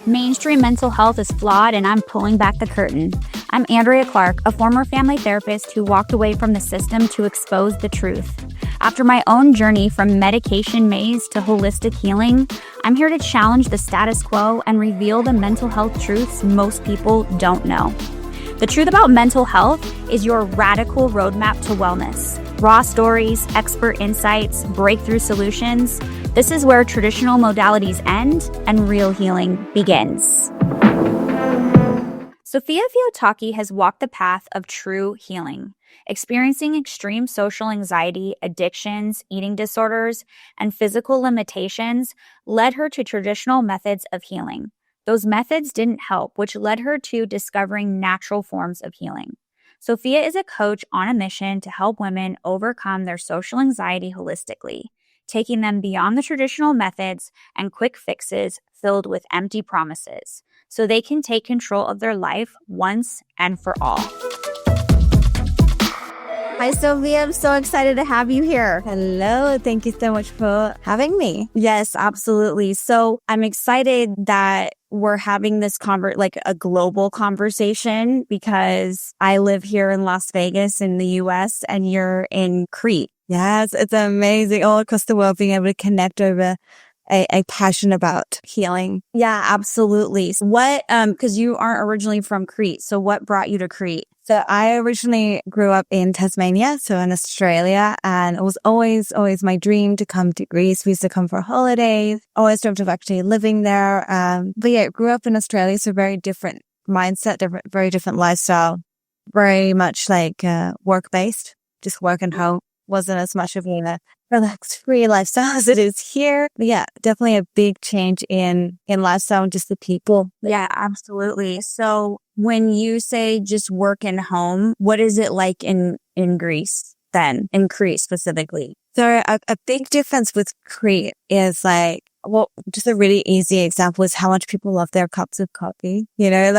Mainstream mental health is flawed, and I'm pulling back the curtain. I'm Andrea Clark, a former family therapist who walked away from the system to expose the truth. After my own journey from medication maze to holistic healing, I'm here to challenge the status quo and reveal the mental health truths most people don't know. The truth about mental health is your radical roadmap to wellness. Raw stories, expert insights, breakthrough solutions. This is where traditional modalities end and real healing begins. Sofia Fiotaki has walked the path of true healing. Experiencing extreme social anxiety, addictions, eating disorders, and physical limitations led her to traditional methods of healing. Those methods didn't help, which led her to discovering natural forms of healing. Sofia is a coach on a mission to help women overcome their social anxiety holistically, taking them beyond the traditional methods and quick fixes filled with empty promises, so they can take control of their life once and for all. Hi, Sofia. I'm so excited to have you here. Hello. Thank you so much for having me. Yes, absolutely. So I'm excited that we're having this a global conversation, because I live here in Las Vegas in the US and you're in Crete. Yes, it's amazing all across the world being able to connect over a passion about healing. Yeah, absolutely. What, because you aren't originally from Crete. So what brought you to Crete? So I originally grew up in Tasmania, so in Australia, and it was always my dream to come to Greece. We used to come for holidays, always dreamt of actually living there. But yeah, grew up in Australia, so very different mindset, very different lifestyle, very much like work-based, just work and home. Wasn't as much of a relaxed, free lifestyle as it is here. But yeah, definitely a big change in lifestyle and just the people. Yeah, absolutely. So when you say just work and home, what is it like in Greece then, in Crete specifically? So a big difference with Crete is just a really easy example is how much people love their cups of coffee. You know,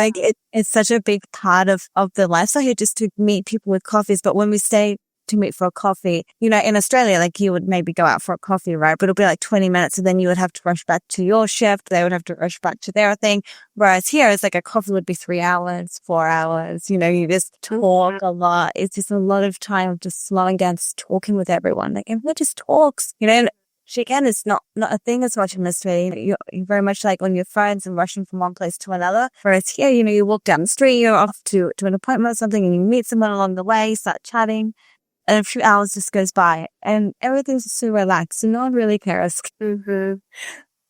it's such a big part of the lifestyle here just to meet people with coffees. But when we stay to meet for a coffee, you know, in Australia, you would maybe go out for a coffee, right? But it'll be 20 minutes and then you would have to rush back to your shift. They would have to rush back to their thing. Whereas here, it's a coffee would be 3 hours, 4 hours. You know, you just talk a lot. It's just a lot of time of just slowing down, just talking with everyone. Everyone just talks, you know, and again, it's not a thing as much in Australia. You're very much on your phones and rushing from one place to another. Whereas here, you know, you walk down the street, you're off to an appointment or something and you meet someone along the way, start chatting. And a few hours just goes by and everything's so relaxed. So no one really cares. Mm-hmm.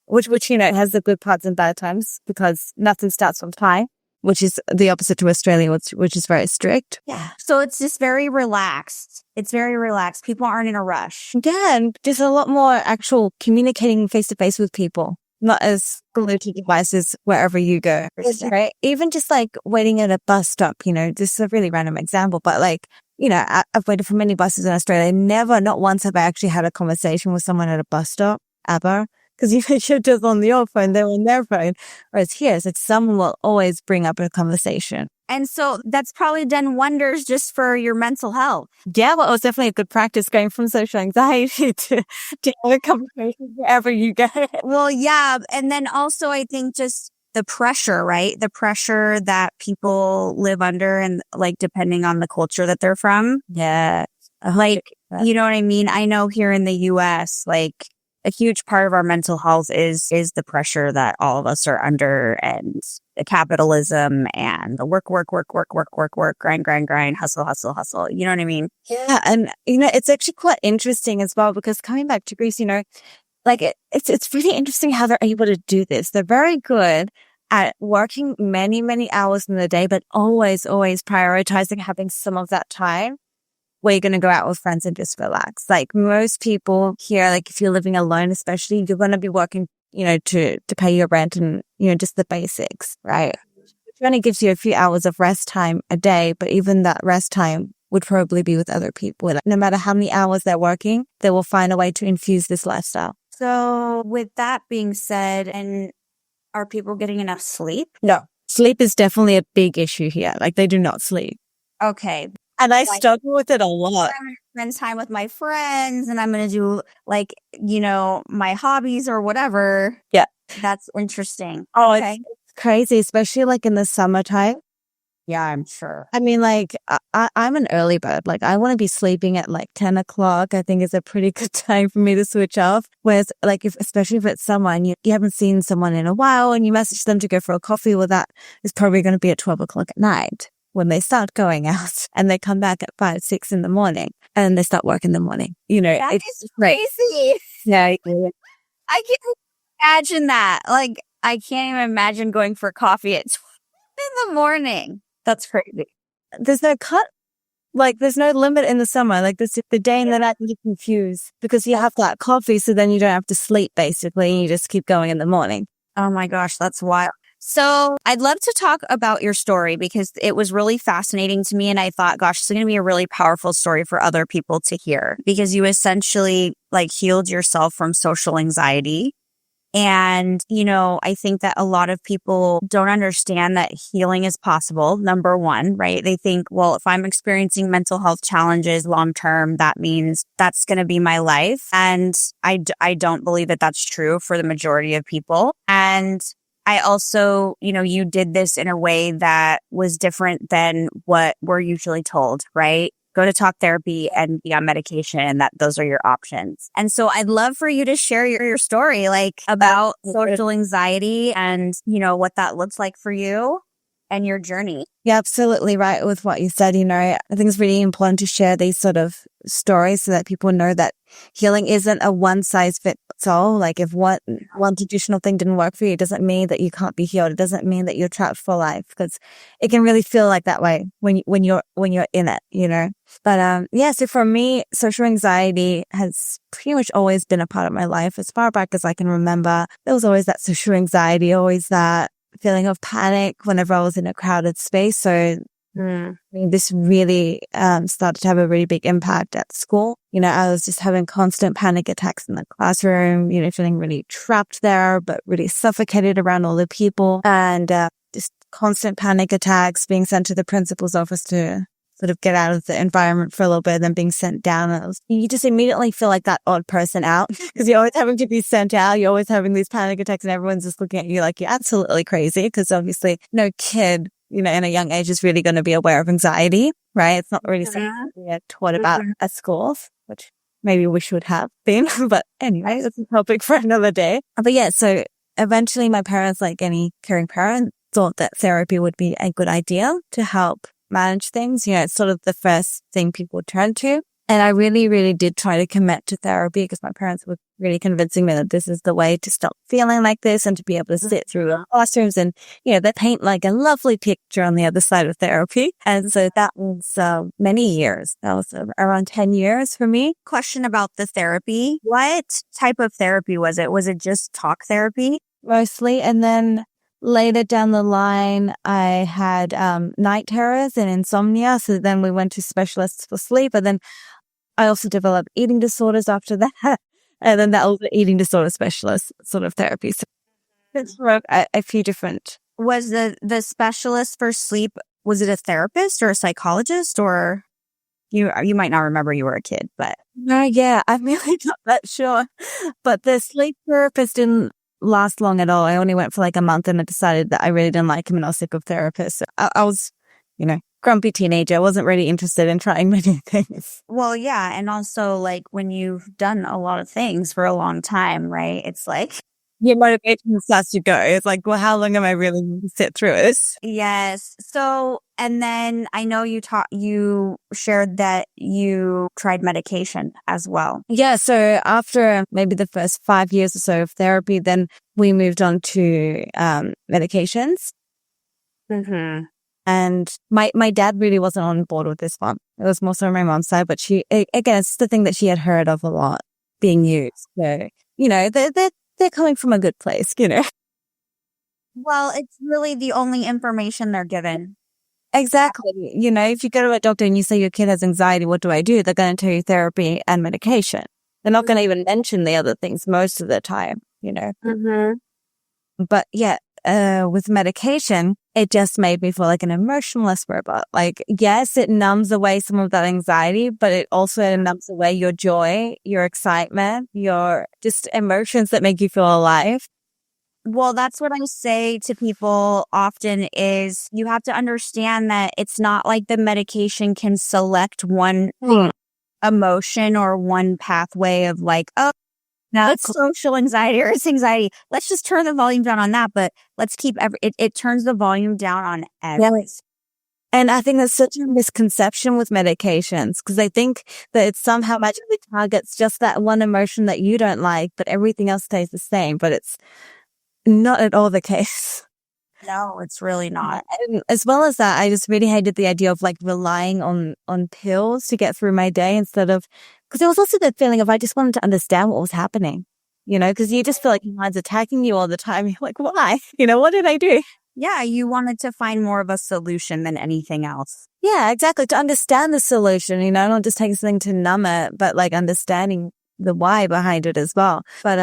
Which, you know, has the good parts and bad times because nothing starts on time, which is the opposite to Australia, which is very strict. Yeah. So it's just very relaxed. It's very relaxed. People aren't in a rush. Yeah. And just a lot more actual communicating face to face with people. Not as glued to devices wherever you go. Right? Even just waiting at a bus stop, you know, this is a really random example, but you know, I've waited for many buses in Australia. Not once have I actually had a conversation with someone at a bus stop, ever. Because you're just on your phone, they're on their phone. Whereas here, it's someone will always bring up a conversation. And so that's probably done wonders just for your mental health. Yeah, well, it was definitely a good practice going from social anxiety to have a conversation wherever you go. Well, yeah. And then also I think just the pressure, right? The pressure that people live under and depending on the culture that they're from. Yeah. You know what I mean? I know here in the US, a huge part of our mental health is the pressure that all of us are under, and the capitalism and the work, grind, hustle. You know what I mean? Yeah. And, you know, it's actually quite interesting as well, because coming back to Greece, you know, it's really interesting how they're able to do this. They're very good at working many, many hours in the day, but always prioritizing having some of that time where you're going to go out with friends and just relax. Most people here, if you're living alone, especially, you're going to be working, you know, to pay your rent and, you know, just the basics, right? Which only gives you a few hours of rest time a day, but even that rest time would probably be with other people. No matter how many hours they're working, they will find a way to infuse this lifestyle. So with that being said, and are people getting enough sleep? No. Sleep is definitely a big issue here. They do not sleep. Okay. And I struggle with it a lot. I'm going to spend time with my friends and I'm going to do you know, my hobbies or whatever. Yeah. That's interesting. Oh, Okay. it's crazy, especially like in the summertime. Yeah, I'm sure. I mean, like, I'm an early bird. Like, I want to be sleeping at like 10 o'clock. I think is a pretty good time for me to switch off. Whereas, like, especially if it's someone you haven't seen someone in a while and you message them to go for a coffee, well, that is probably going to be at 12 o'clock at night when they start going out and they come back at 5, 6 in the morning and they start work in the morning. That is crazy. Yeah. I can't imagine that. Like, I can't even imagine going for coffee at 12 in the morning. That's crazy. There's no cut. Like, there's no limit in the summer. Like, the day and the night you confuse because you have that coffee. So then you don't have to sleep, basically. And you just keep going in the morning. Oh my gosh, that's wild. So I'd love to talk about your story because it was really fascinating to me. And I thought, gosh, this is going to be a really powerful story for other people to hear because you essentially like healed yourself from social anxiety. And, I think that a lot of people don't understand that healing is possible. Number one, right? They think, well, if I'm experiencing mental health challenges long term, that means that's going to be my life. And I don't believe that that's true for the majority of people. And I also, you did this in a way that was different than what we're usually told, right? Go to talk therapy and be on medication, and that those are your options. And so I'd love for you to share your story, like about social anxiety and, what that looks like for you and your journey. Yeah, absolutely right with what you said. I think it's really important to share these sort of stories so that people know that healing isn't a one size fits all. Like if one traditional thing didn't work for you, it doesn't mean that you can't be healed. It doesn't mean that you're trapped for life because it can really feel like that way when you're in it, But, so for me, social anxiety has pretty much always been a part of my life as far back as I can remember. There was always that social anxiety, always that feeling of panic whenever I was in a crowded space. So I mean, this really started to have a really big impact at school. I was just having constant panic attacks in the classroom, feeling really trapped there, but really suffocated around all the people and just constant panic attacks, being sent to the principal's office to sort of get out of the environment for a little bit, then being sent down. You just immediately feel like that odd person out because you're always having to be sent out. You're always having these panic attacks and everyone's just looking at you like you're absolutely crazy because obviously no kid, in a young age is really going to be aware of anxiety, right? It's not really something we're taught about at schools, which maybe we should have been. But anyway, that's a topic for another day. But yeah, so eventually my parents, like any caring parent, thought that therapy would be a good idea to help manage things. It's sort of the first thing people turn to. And I really, really did try to commit to therapy because my parents were really convincing me that this is the way to stop feeling like this and to be able to sit through classrooms and, they paint like a lovely picture on the other side of therapy. And so that was many years. That was around 10 years for me. Question about the therapy. What type of therapy was it? Was it just talk therapy? Mostly. And then later down the line, I had night terrors and insomnia. So then we went to specialists for sleep. And then I also developed eating disorders after that. And then that was the eating disorder specialist sort of therapy. So it's a few different. Was the specialist for sleep, was it a therapist or a psychologist or you might not remember you were a kid, but. No, yeah, I'm really not that sure. But the sleep therapist didn't last long at all. I only went for like a month and I decided that I really didn't like him and I was sick of therapists. So I was, grumpy teenager. I wasn't really interested in trying many things. Well, yeah. And also like when you've done a lot of things for a long time, right? It's like your motivation starts to go. It's like, well, how long am I really going to sit through this? Yes. So, and then I know you shared that you tried medication as well. Yeah. So after maybe the first 5 years or so of therapy, then we moved on to medications. Mm-hmm. And my dad really wasn't on board with this one. It was more so on my mom's side, but she, again, it's the thing that she had heard of a lot being used. So, they're coming from a good place, Well, it's really the only information they're given. Exactly. If you go to a doctor and you say your kid has anxiety, what do I do? They're going to tell you therapy and medication. They're not going to even mention the other things most of the time, Mm-hmm. But yeah, with medication, it just made me feel like an emotionless robot. Like, yes, it numbs away some of that anxiety, but it also numbs away your joy, your excitement, your just emotions that make you feel alive. Well, that's what I say to people often is you have to understand that it's not like the medication can select one emotion or one pathway of like, oh, now it's social anxiety or it's anxiety. Let's just turn the volume down on that, but let's keep it turns the volume down on everything. And I think that's such a misconception with medications because they think that it somehow magically targets just that one emotion that you don't like, but everything else stays the same. But it's not at all the case. No, it's really not. And as well as that, I just really hated the idea of like relying on pills to get through my day instead of, because there was also the feeling of I just wanted to understand what was happening, because you just feel like your mind's attacking you all the time. You're like, why? What did I do? Yeah, you wanted to find more of a solution than anything else. Yeah, exactly. To understand the solution, not just taking something to numb it, but like understanding the why behind it as well. But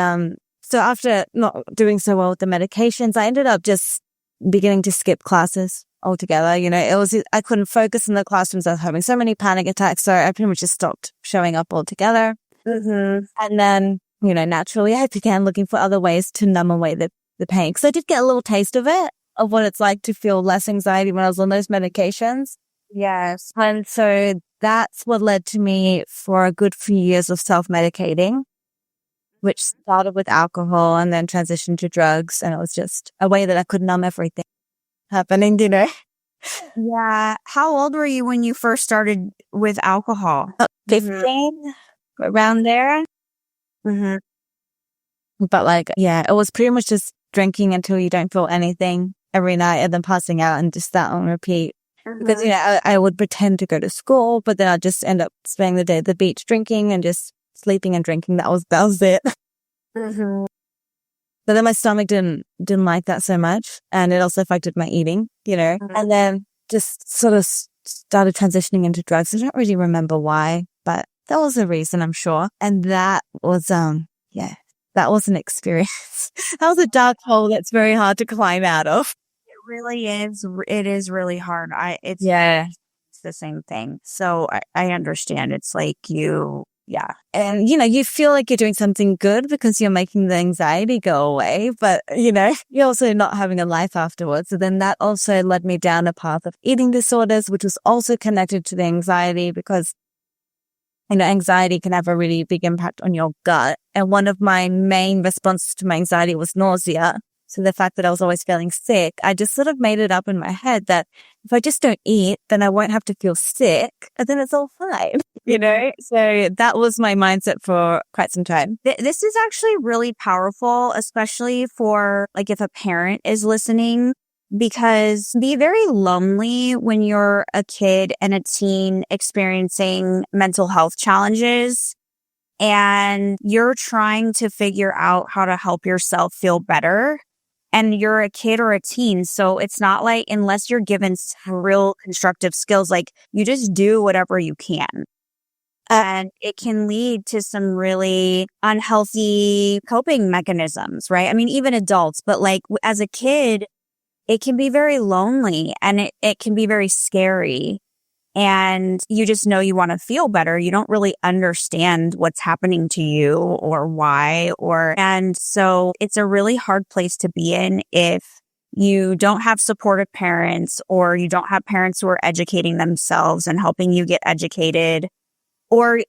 so after not doing so well with the medications, I ended up just beginning to skip classes altogether. I couldn't focus in the classrooms. I was having so many panic attacks, so I pretty much just stopped showing up altogether. Mm-hmm. And then, naturally, I began looking for other ways to numb away the pain because I did get a little taste of it, of what it's like to feel less anxiety when I was on those medications. Yes. And so that's what led to me for a good few years of self-medicating, which started with alcohol and then transitioned to drugs. And it was just a way that I could numb everything happening, Yeah. How old were you when you first started with alcohol? 15, around there. Mm-hmm. But it was pretty much just drinking until you don't feel anything every night and then passing out and just that on repeat. Mm-hmm. Because, I would pretend to go to school, but then I'd just end up spending the day at the beach drinking and just sleeping and drinking. That was it. Mm-hmm. But then my stomach didn't like that so much. And it also affected my eating, Mm-hmm. and then just sort of started transitioning into drugs. I don't really remember why, but that was a reason, I'm sure. And that was, that was an experience. That was a dark hole that's very hard to climb out of. It really is. It is really hard. It's the same thing. So I understand. It's like and you feel like you're doing something good because you're making the anxiety go away, but you're also not having a life afterwards. So then that also led me down a path of eating disorders, which was also connected to the anxiety because anxiety can have a really big impact on your gut. And one of my main responses to my anxiety was nausea. So the fact that I was always feeling sick, I just sort of made it up in my head that if I just don't eat, then I won't have to feel sick and then it's all fine, So that was my mindset for quite some time. This is actually really powerful, especially for like if a parent is listening, because be very lonely when you're a kid and a teen experiencing mental health challenges and you're trying to figure out how to help yourself feel better. And you're a kid or a teen. So it's not like, unless you're given some real constructive skills, like you just do whatever you can. And it can lead to some really unhealthy coping mechanisms, right? I mean, even adults, but like as a kid, it can be very lonely and it can be very scary. And you just know you want to feel better. You don't really understand what's happening to you or why, and so it's a really hard place to be in if you don't have supportive parents or you don't have parents who are educating themselves and helping you get educated.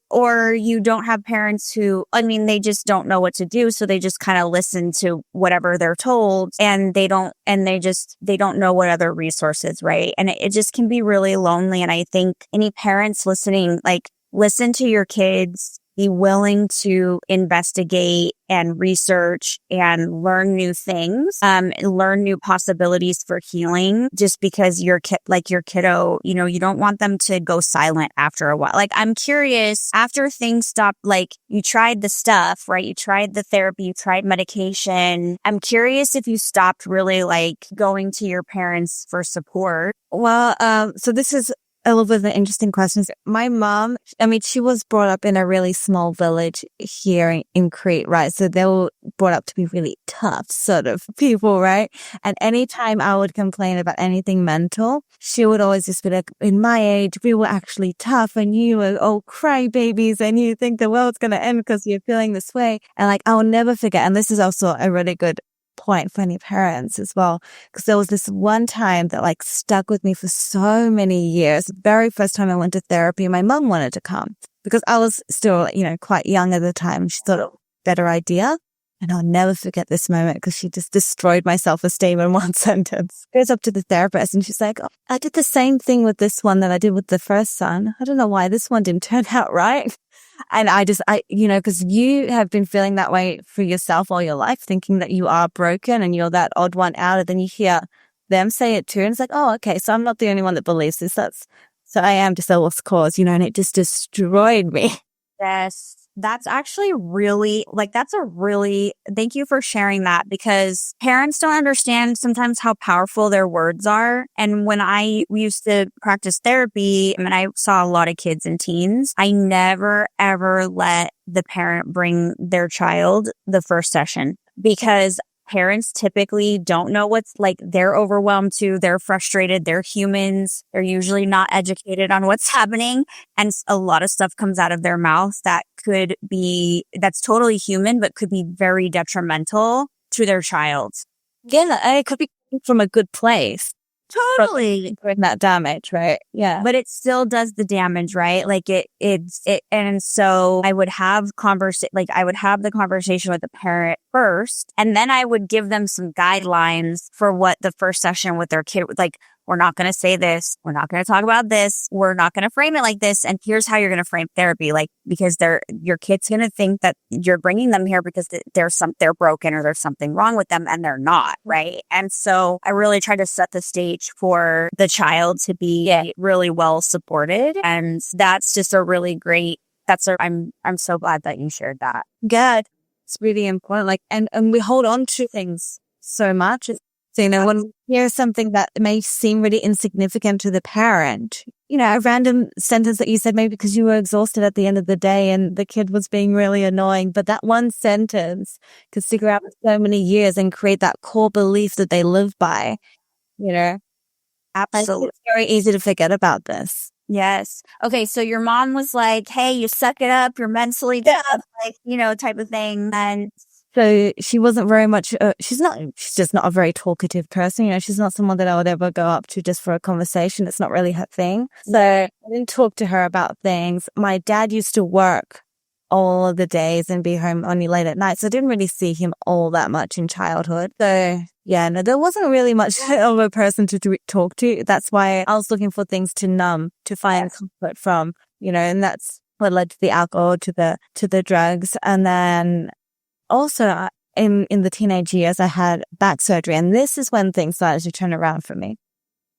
Or you don't have parents who, they just don't know what to do. So they just kind of listen to whatever they're told and they don't know what other resources, right? And it just can be really lonely. And I think any parents listening, like listen to your kids, be willing to investigate and research and learn new things, learn new possibilities for healing just because your kiddo, you don't want them to go silent after a while. Like, I'm curious, after things stopped, like you tried the stuff, right? You tried the therapy, you tried medication. I'm curious if you stopped really like going to your parents for support. Well, so this is a little bit of an interesting question. My mom, she was brought up in a really small village here in Crete, right? So they were brought up to be really tough sort of people, right? And anytime I would complain about anything mental, she would always just be like, in my age, we were actually tough and you were all crybabies and you think the world's going to end because you're feeling this way. And like, I'll never forget. And this is also a really good point for any parents as well. Because there was this one time that like stuck with me for so many years. The very first time I went to therapy, my mum wanted to come because I was still, quite young at the time. She thought it was a better idea. And I'll never forget this moment because she just destroyed my self-esteem in one sentence. Goes up to the therapist and she's like, oh, I did the same thing with this one that I did with the first son. I don't know why this one didn't turn out right. And because you have been feeling that way for yourself all your life, thinking that you are broken and you're that odd one out. And then you hear them say it too. And it's like, oh, okay, so I'm not the only one that believes this. So I am just a lost cause, and it just destroyed me. Yes. That's actually really, thank you for sharing that, because parents don't understand sometimes how powerful their words are. And when I used to practice therapy, and I saw a lot of kids and teens, I never, ever let the parent bring their child the first session, because parents typically don't know what's like. They're overwhelmed too. They're frustrated. They're humans. They're usually not educated on what's happening. And a lot of stuff comes out of their mouth that's totally human, but could be very detrimental to their child. Yeah, it could be from a good place. Totally. Bring that damage, right? Yeah. But it still does the damage, right? Like and so I would have the conversation with the parent first, and then I would give them some guidelines for what the first session with their kid, like, we're not going to say this. We're not going to talk about this. We're not going to frame it like this. And here's how you're going to frame therapy. Like, because your kid's going to think that you're bringing them here because they're broken or there's something wrong with them, and they're not. Right. And so I really try to set the stage for the child to be really well supported. And that's just a really great, I'm so glad that you shared that. Good. It's really important. Like, and we hold on to things so much. So, when we hear something that may seem really insignificant to the parent, a random sentence that you said maybe because you were exhausted at the end of the day and the kid was being really annoying, but that one sentence could stick around for so many years and create that core belief that they live by, Absolutely. It's very easy to forget about this. Yes. Okay. So your mom was like, hey, you suck it up. You're mentally tough, type of thing. And so she wasn't very much, she's just not a very talkative person. She's not someone that I would ever go up to just for a conversation. It's not really her thing. So I didn't talk to her about things. My dad used to work all of the days and be home only late at night. So I didn't really see him all that much in childhood. So yeah, no, there wasn't really much of a person to talk to. That's why I was looking for things to numb, to find comfort from, and that's what led to the alcohol, to the drugs. And then also, in the teenage years, I had back surgery, and this is when things started to turn around for me.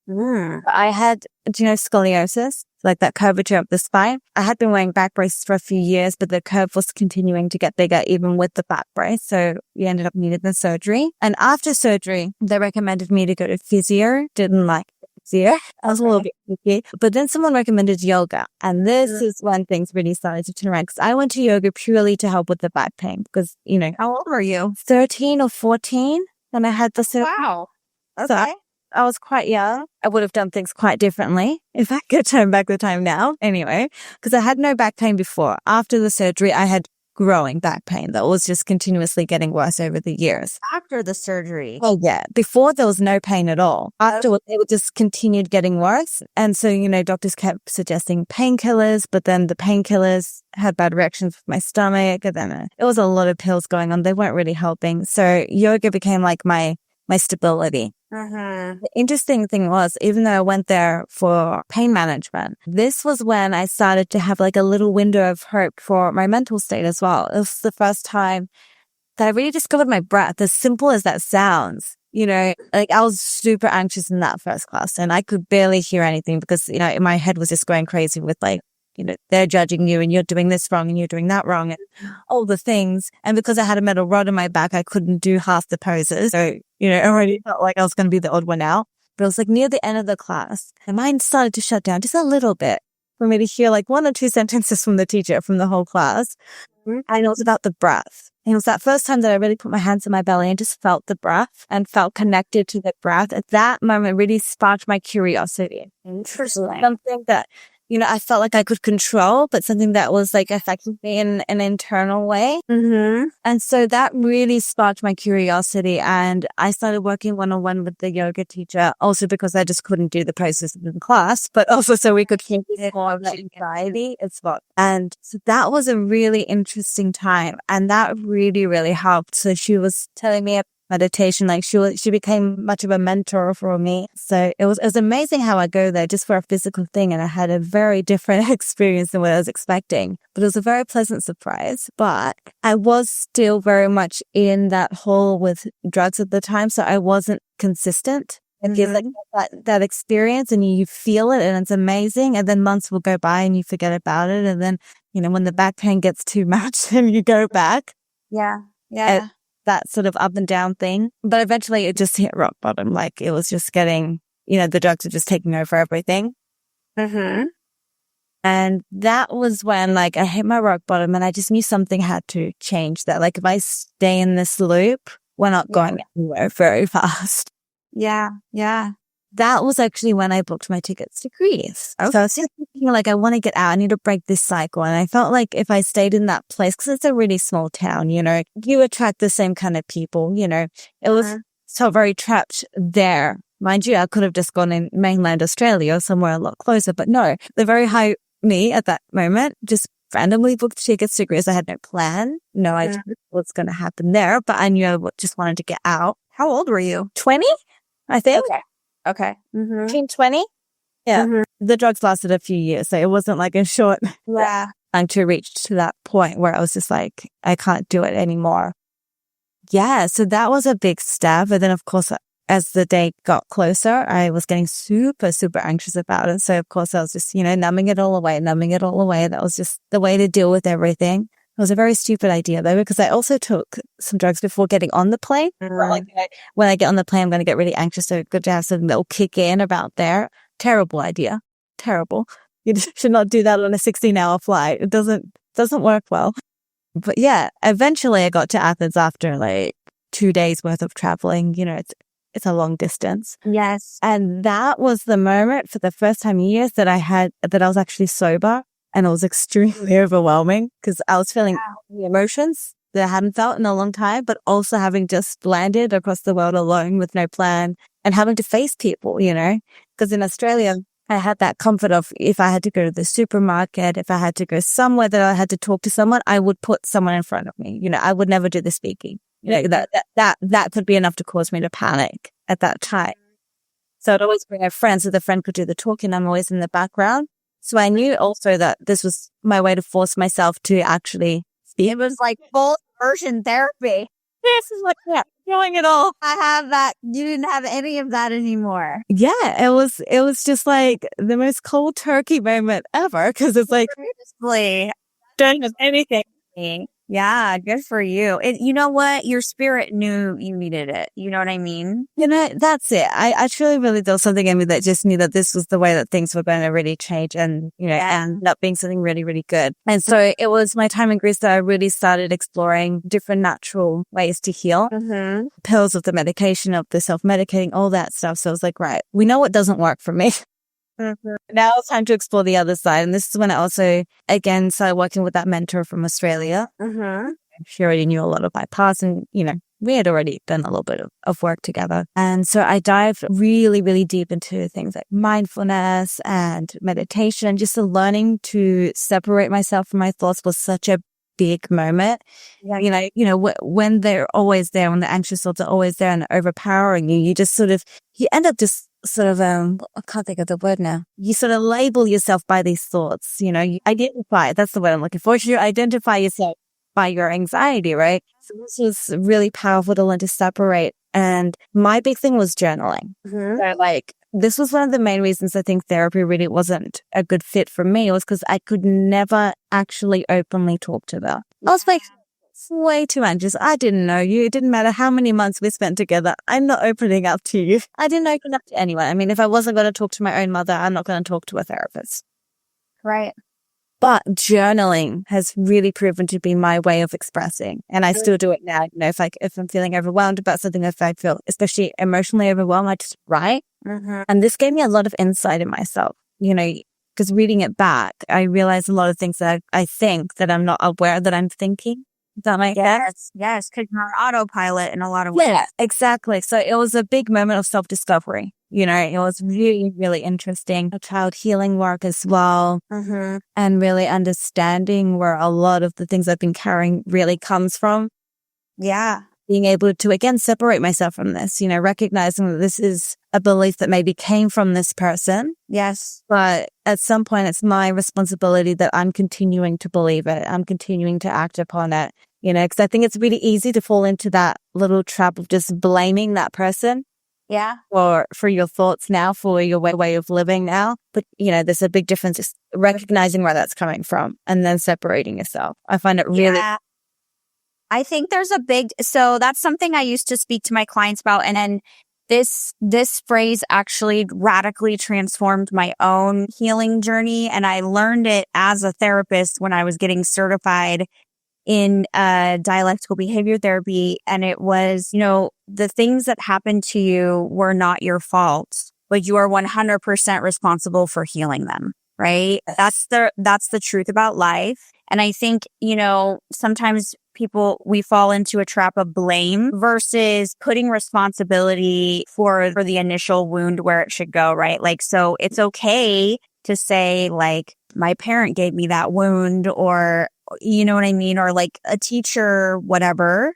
I had, scoliosis, like that curvature of the spine. I had been wearing back braces for a few years, but the curve was continuing to get bigger even with the back brace. So we ended up needing the surgery. And after surgery, they recommended me to go to physio. Didn't like physio. I was a little bit picky. But then someone recommended yoga. And this is when things really started to turn around. Because I went to yoga purely to help with the back pain. Because, how old were you? 13 or 14 when I had the surgery. Wow. Okay. So I was quite young. I would have done things quite differently if I could turn back the time now. Anyway, because I had no back pain before. After the surgery, I had growing back pain that was just continuously getting worse over the years. After the surgery? Oh, yeah. Before, there was no pain at all. Afterwards, it would just continued getting worse. And so, doctors kept suggesting painkillers, but then the painkillers had bad reactions with my stomach. And then it was a lot of pills going on. They weren't really helping. So yoga became like my stability. The interesting thing was, even though I went there for pain management, this was when I started to have like a little window of hope for my mental state as well. It was the first time that I really discovered my breath, as simple as that sounds. Like I was super anxious in that first class and I could barely hear anything because, my head was just going crazy with like, they're judging you and you're doing this wrong and you're doing that wrong and all the things. And because I had a metal rod in my back, I couldn't do half the poses. So, I already felt like I was going to be the odd one out. But it was like near the end of the class, my mind started to shut down just a little bit for me to hear like one or two sentences from the teacher from the whole class. And it was about the breath. And it was that first time that I really put my hands in my belly and just felt the breath and felt connected to the breath. At that moment, really sparked my curiosity. Interesting. Something that I felt like I could control, but something that was like affecting me in an internal way. Mm-hmm. And so that really sparked my curiosity. And I started working one-on-one with the yoga teacher, also because I just couldn't do the poses in class, but also so we could keep more of that anxiety as well. And so that was a really interesting time. And that really, really helped. So she was telling me about meditation, like she became much of a mentor for me. So it was amazing how I go there just for a physical thing, and I had a very different experience than what I was expecting. But it was a very pleasant surprise. But I was still very much in that hole with drugs at the time, so I wasn't consistent. And you like that experience, and you feel it, and it's amazing. And then months will go by, and you forget about it. And then when the back pain gets too much, then you go back. Yeah. That sort of up and down thing. But eventually it just hit rock bottom. Like it was just getting, the drugs are just taking over everything. Mm-hmm. And that was when like I hit my rock bottom, and I just knew something had to change that. Like if I stay in this loop, we're not going anywhere very fast. Yeah. That was actually when I booked my tickets to Greece. Okay. So I was just thinking like, I want to get out. I need to break this cycle. And I felt like if I stayed in that place, because it's a really small town, you attract the same kind of people, it was so very trapped there. Mind you, I could have just gone in mainland Australia or somewhere a lot closer, but no, the very high me at that moment just randomly booked tickets to Greece. I had no plan, no idea what's going to happen there, but I knew I just wanted to get out. How old were you? 20, I think. Okay. Mm-hmm. 20? Yeah. Mm-hmm. The drugs lasted a few years, so it wasn't like a short time to reach to that point where I was just like, I can't do it anymore. Yeah, so that was a big step. And then, of course, as the day got closer, I was getting super, super anxious about it. So, of course, I was just, numbing it all away. That was just the way to deal with everything. It was a very stupid idea, though, because I also took some drugs before getting on the plane. Like, when I get on the plane, I'm going to get really anxious. So good to have something that will kick in about there. Terrible idea. Terrible. You should not do that on a 16-hour flight. It doesn't work well. But yeah, eventually I got to Athens after like 2 days worth of traveling. It's a long distance. Yes. And that was the moment for the first time in years that I was actually sober. And it was extremely overwhelming because I was feeling the emotions that I hadn't felt in a long time, but also having just landed across the world alone with no plan and having to face people, because in Australia, I had that comfort of if I had to go to the supermarket, if I had to go somewhere that I had to talk to someone, I would put someone in front of me. I would never do the speaking. That could be enough to cause me to panic at that time. So I'd always bring a friend so the friend could do the talking. I'm always in the background. So I knew also that this was my way to force myself to actually speak. It was like full immersion therapy. This is like, feeling it all. I have that. You didn't have any of that anymore. Yeah, it was just like the most cold turkey moment ever, because it's like, seriously, don't have anything. Yeah, good for you. You know what? Your spirit knew you needed it. You know what I mean? That's it. I truly really, there was something in me that just knew that this was the way that things were going to really change and, end up being something really, really good. And so it was my time in Greece that I really started exploring different natural ways to heal. Mm-hmm. Pills of the medication, of the self-medicating, all that stuff. So I was like, right, we know what doesn't work for me. Mm-hmm. Now it's time to explore the other side. And this is when I also, again, started working with that mentor from Australia. Mm-hmm. She already knew a lot of my past and, we had already done a little bit of work together. And so I dived really, really deep into things like mindfulness and meditation. Just the learning to separate myself from my thoughts was such a big moment. Yeah. When they're always there, when the anxious thoughts are always there and overpowering you, you end up just sort of, I can't think of the word now. You sort of label yourself by these thoughts, you identify, that's the word I'm looking for. You identify yourself by your anxiety, right? So this was really powerful to learn to separate. And my big thing was journaling. Mm-hmm. So this was one of the main reasons I think therapy really wasn't a good fit for me, was because I could never actually openly talk to them. I was like, way too anxious. I didn't know you. It didn't matter how many months we spent together. I'm not opening up to you. I didn't open up to anyone. I mean, if I wasn't going to talk to my own mother, I'm not going to talk to a therapist. Right. But journaling has really proven to be my way of expressing. And I still do it now. If I'm feeling overwhelmed about something, if I feel especially emotionally overwhelmed, I just write. Mm-hmm. And this gave me a lot of insight in myself. because reading it back, I realized a lot of things that I think that I'm not aware that I'm thinking. Does that make sense? Yes, because you're on autopilot in a lot of ways. Yeah, exactly. So it was a big moment of self-discovery. You know, it was really, really interesting. Child healing work as well. Mm-hmm. And really understanding where a lot of the things I've been carrying really comes from. Yeah. Being able to, again, separate myself from this, you know, recognizing that this is a belief that maybe came from this person. Yes. But at some point, it's my responsibility that I'm continuing to believe it. I'm continuing to act upon it, you know, because I think it's really easy to fall into that little trap of just blaming that person. Yeah. Or for your thoughts now, for your way of living now. But, you know, there's a big difference just recognizing where that's coming from and then separating yourself. I find it really... Yeah. I think there's so that's something I used to speak to my clients about. And then this phrase actually radically transformed my own healing journey. And I learned it as a therapist when I was getting certified in dialectical behavior therapy. And it was, you know, the things that happened to you were not your fault, but you are 100% responsible for healing them. Right? That's the truth about life. And I think, you know, sometimes we fall into a trap of blame versus putting responsibility for the initial wound where it should go, right? Like, so it's okay to say, like, my parent gave me that wound, or, you know what I mean? Or like a teacher, whatever.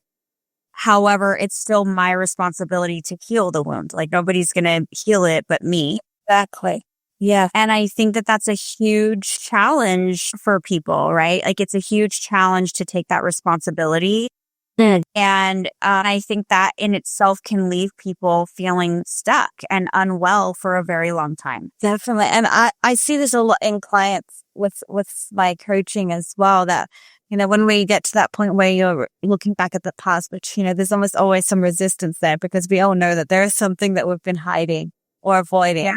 However, it's still my responsibility to heal the wound. Like, nobody's going to heal it but me. Exactly. Yeah. And I think that that's a huge challenge for people, right? Like, it's a huge challenge to take that responsibility. And I think that in itself can leave people feeling stuck and unwell for a very long time. Definitely. And I see this a lot in clients with my coaching as well, that, you know, when we get to that point where you're looking back at the past, which, you know, there's almost always some resistance there because we all know that there is something that we've been hiding or avoiding. Yeah.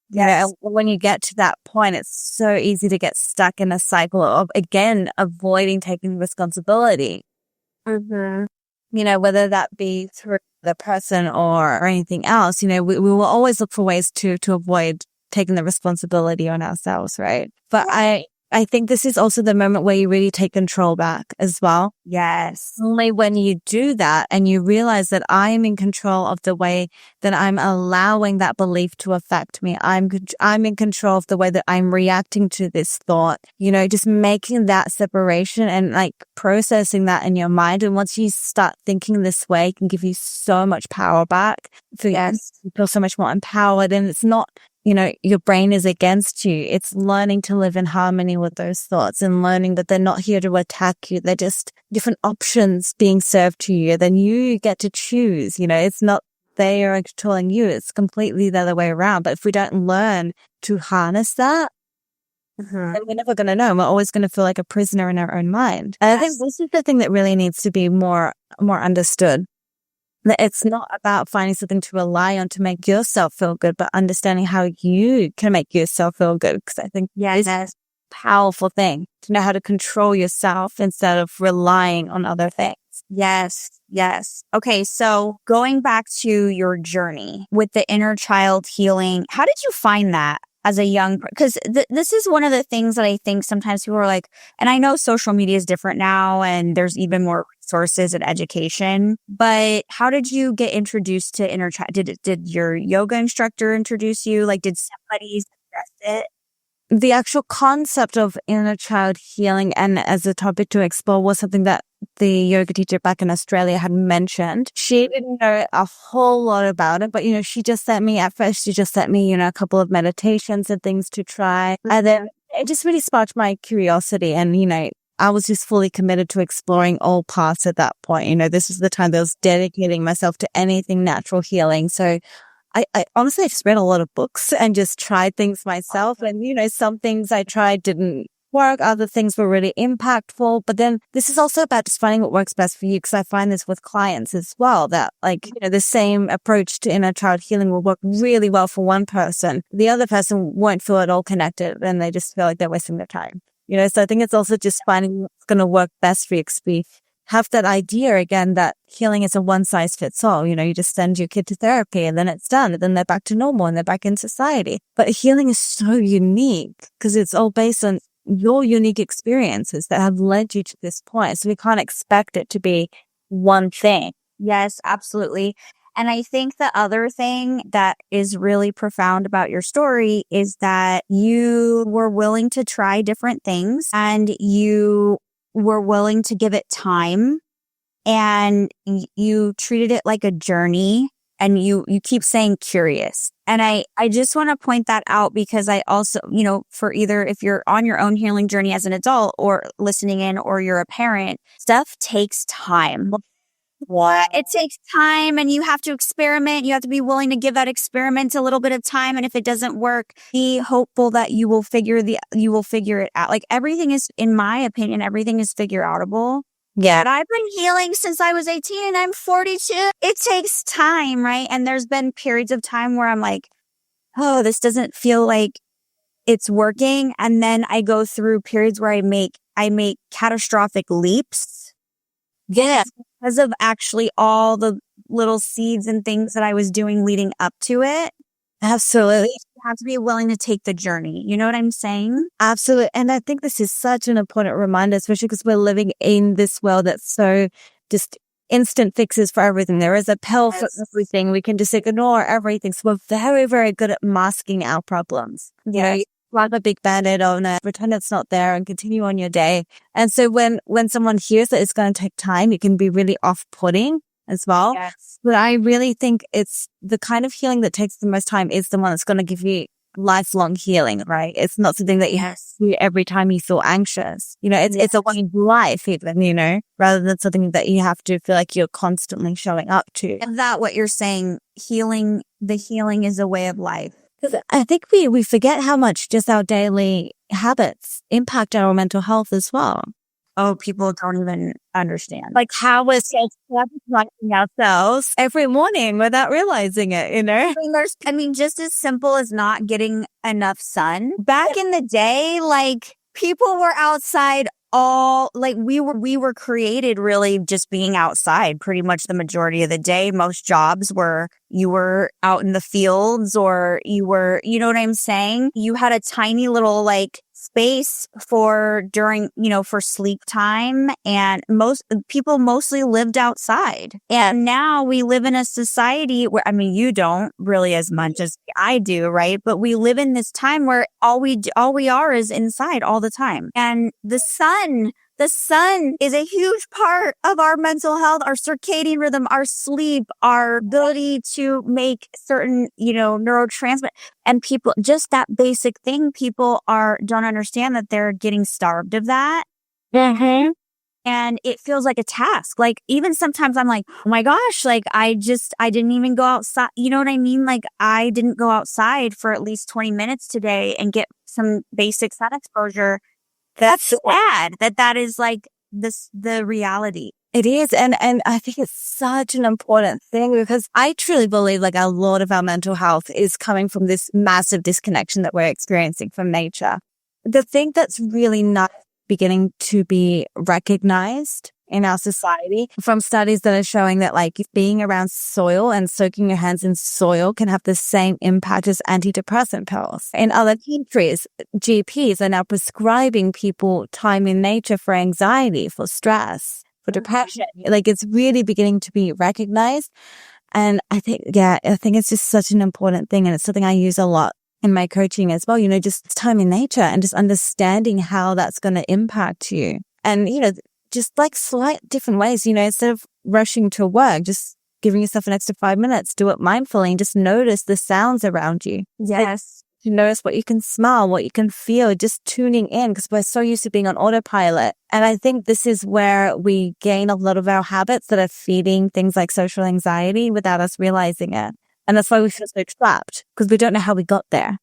You know, when you get to that point, it's so easy to get stuck in a cycle of, again, avoiding taking responsibility. Mm-hmm. You know, whether that be through the person or anything else, you know, we will always look for ways to avoid taking the responsibility on ourselves, right? But I think this is also the moment where you really take control back as well. Yes. Only when you do that and you realize that I am in control of the way that I'm allowing that belief to affect me. I'm in control of the way that I'm reacting to this thought, you know, just making that separation and like processing that in your mind. And once you start thinking this way, it can give you so much power back. Yes. You feel so much more empowered, and it's not, you know, your brain is against you. It's learning to live in harmony with those thoughts and learning that they're not here to attack you. They're just different options being served to you. Then you get to choose. You know, it's not they are controlling you. It's completely the other way around. But if we don't learn to harness that, then we're never going to know. We're always going to feel like a prisoner in our own mind. And I think this is the thing that really needs to be more understood. That it's not about finding something to rely on to make yourself feel good, but understanding how you can make yourself feel good. Because I think it's a powerful thing to know how to control yourself instead of relying on other things. Yes. Yes. Okay. So going back to your journey with the inner child healing, how did you find that as a young, because this is one of the things that I think sometimes people are like, and I know social media is different now and there's even more resources and education, but how did you get introduced to inner child? Did your yoga instructor introduce you? Like, did somebody suggest it? The actual concept of inner child healing and as a topic to explore was something that the yoga teacher back in Australia had mentioned. She didn't know a whole lot about it, but, you know, she just sent me, you know, a couple of meditations and things to try. And then it just really sparked my curiosity. And, you know, I was just fully committed to exploring all paths at that point. You know, this was the time that I was dedicating myself to anything natural healing. So I honestly just read a lot of books and just tried things myself. And, you know, some things I tried didn't work. Other things were really impactful. But then this is also about just finding what works best for you. Because I find this with clients as well, that like, you know, the same approach to inner child healing will work really well for one person. The other person won't feel at all connected and they just feel like they're wasting their time. You know, so I think it's also just finding what's going to work best for you. have that idea again that healing is a one size fits all. You know, you just send your kid to therapy and then it's done. And then they're back to normal and they're back in society. But healing is so unique because it's all based on your unique experiences that have led you to this point. So we can't expect it to be one thing. Yes, absolutely. And I think the other thing that is really profound about your story is that you were willing to try different things and you were willing to give it time, and you treated it like a journey, and you keep saying curious. And I just want to point that out because I also, for either if you're on your own healing journey as an adult or listening in, or you're a parent, stuff takes time. What? It takes time, and you have to experiment. You have to be willing to give that experiment a little bit of time. And if it doesn't work, be hopeful that you will figure it out. Like everything is, in my opinion, everything is figure outable. Yeah. But I've been healing since I was 18 and I'm 42. It takes time, right? And there's been periods of time where I'm like, oh, this doesn't feel like it's working. And then I go through periods where I make catastrophic leaps. Yeah. Because of actually all the little seeds and things that I was doing leading up to it. Absolutely. You have to be willing to take the journey. You know what I'm saying? Absolutely. And I think this is such an important reminder, especially because we're living in this world that's so just instant fixes for everything. There is a pill for everything. We can just ignore everything. So we're very, very good at masking our problems. You know, you slap a big band-aid on it, pretend it's not there and continue on your day. And so when someone hears that it's going to take time, it can be really off-putting as well. Yes. But I really think it's the kind of healing that takes the most time is the one that's going to give you lifelong healing, right? It's not something that you have to do every time you feel anxious. You know, it's a way of life even, rather than something that you have to feel like you're constantly showing up to. And that what you're saying, the healing is a way of life. Because I think we forget how much just our daily habits impact our mental health as well. Oh, people don't even understand. Like how we're self-sabotaging ourselves every morning without realizing it, just as simple as not getting enough sun. Back in the day, like people were outside we were created really just being outside pretty much the majority of the day. Most jobs were, you were out in the fields or you were, you know what I'm saying? You had a tiny little space for sleep time, and most people mostly lived outside. And now we live in a society where, you don't really as much as I do, right? But we live in this time where all we are is inside all the time. And the sun is a huge part of our mental health, our circadian rhythm, our sleep, our ability to make certain, neurotransmitters. And people, just that basic thing, people don't understand that they're getting starved of that. Mm-hmm. And it feels like a task. Like even sometimes I'm like, oh my gosh, I didn't even go outside. You know what I mean? Like I didn't go outside for at least 20 minutes today and get some basic sun exposure. That's sad that is the reality. It is. And I think it's such an important thing because I truly believe a lot of our mental health is coming from this massive disconnection that we're experiencing from nature. The thing that's really not beginning to be recognized in our society from studies that are showing that being around soil and soaking your hands in soil can have the same impact as antidepressant pills. In other countries, GPs are now prescribing people time in nature for anxiety, for stress, for depression. It's really beginning to be recognized. And I think it's just such an important thing. And it's something I use a lot in my coaching as well, just time in nature and just understanding how that's going to impact you. And, just slight different ways, instead of rushing to work, just giving yourself an extra 5 minutes, do it mindfully and just notice the sounds around you. Yes. To notice what you can smell, what you can feel, just tuning in because we're so used to being on autopilot. And I think this is where we gain a lot of our habits that are feeding things like social anxiety without us realizing it. And that's why we feel so trapped because we don't know how we got there.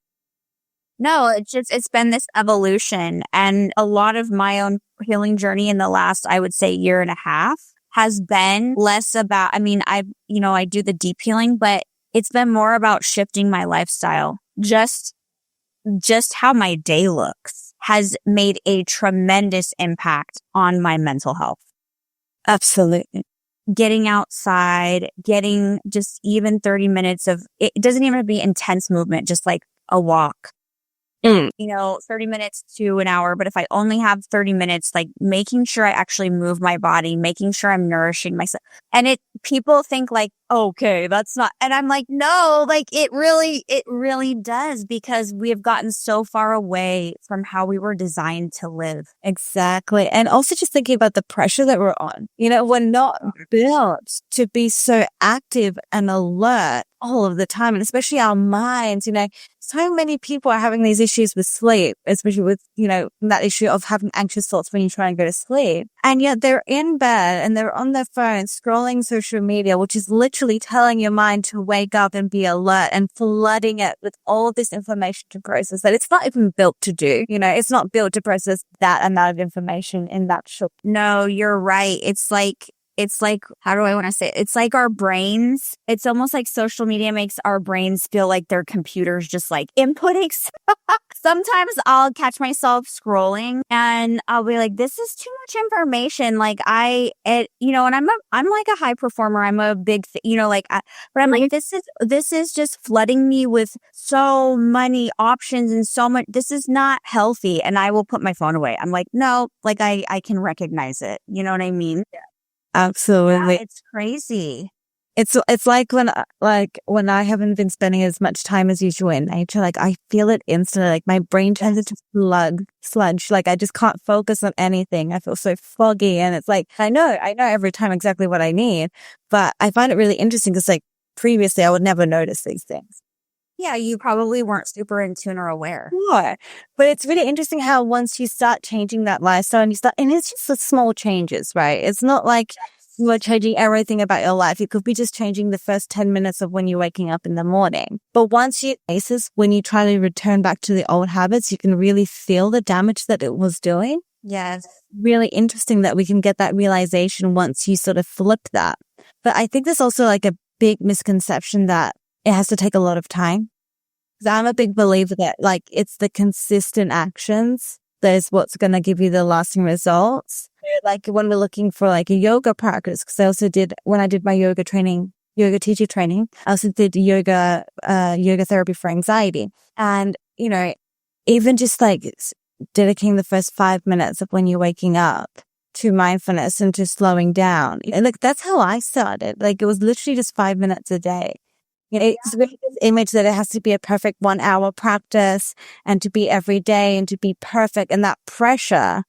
No, it's been this evolution, and a lot of my own healing journey in the last, I would say, year and a half has been less about, I do the deep healing, but it's been more about shifting my lifestyle. Just how my day looks has made a tremendous impact on my mental health. Absolutely. Getting outside, getting just even 30 minutes of, it doesn't even have to be intense movement, just like a walk. 30 minutes to an hour. But if I only have 30 minutes, like making sure I actually move my body, making sure I'm nourishing myself. And people think like, okay, that's not, and I'm like, no, like it really does, because we have gotten so far away from how we were designed to live. Exactly. And also just thinking about the pressure that we're on. We're not built to be so active and alert all of the time. And especially our minds, so many people are having these issues with sleep, especially with, that issue of having anxious thoughts when you try and go to sleep. And yet they're in bed and they're on their phone scrolling social media, which is literally telling your mind to wake up and be alert and flooding it with all of this information to process that it's not even built to do. It's not built to process that amount of information in that short. No, you're right. It's like, how do I want to say it? It's like our brains. It's almost like social media makes our brains feel like they're computers, just like inputting. Sometimes I'll catch myself scrolling and I'll be like, this is too much information. Like and I'm like a high performer. I'm a big, but I'm like, this is just flooding me with so many options and so much. This is not healthy. And I will put my phone away. I'm like, no, like I can recognize it. You know what I mean? Yeah. Absolutely. Yeah, it's crazy. It's like when I haven't been spending as much time as usual in nature, like I feel it instantly, like my brain turns into sludge. Like I just can't focus on anything. I feel so foggy, and it's like, I know every time exactly what I need, but I find it really interesting because like previously I would never notice these things. Yeah, you probably weren't super in tune or aware. No, but it's really interesting how once you start changing that lifestyle and and it's just the small changes, right? It's not like you are changing everything about your life. It could be just changing the first 10 minutes of when you're waking up in the morning. But once when you try to return back to the old habits, you can really feel the damage that it was doing. Yes. Really interesting that we can get that realization once you sort of flip that. But I think there's also like a big misconception that it has to take a lot of time. Because I'm a big believer that like it's the consistent actions that is what's going to give you the lasting results. Like when we're looking for like a yoga practice, because I also did, when I did my yoga teacher training, I also did yoga therapy for anxiety. And, even just like dedicating the first 5 minutes of when you're waking up to mindfulness and to slowing down. And like, that's how I started. Like it was literally just 5 minutes a day. It's really this image that it has to be a perfect 1 hour practice and to be every day and to be perfect. And that pressure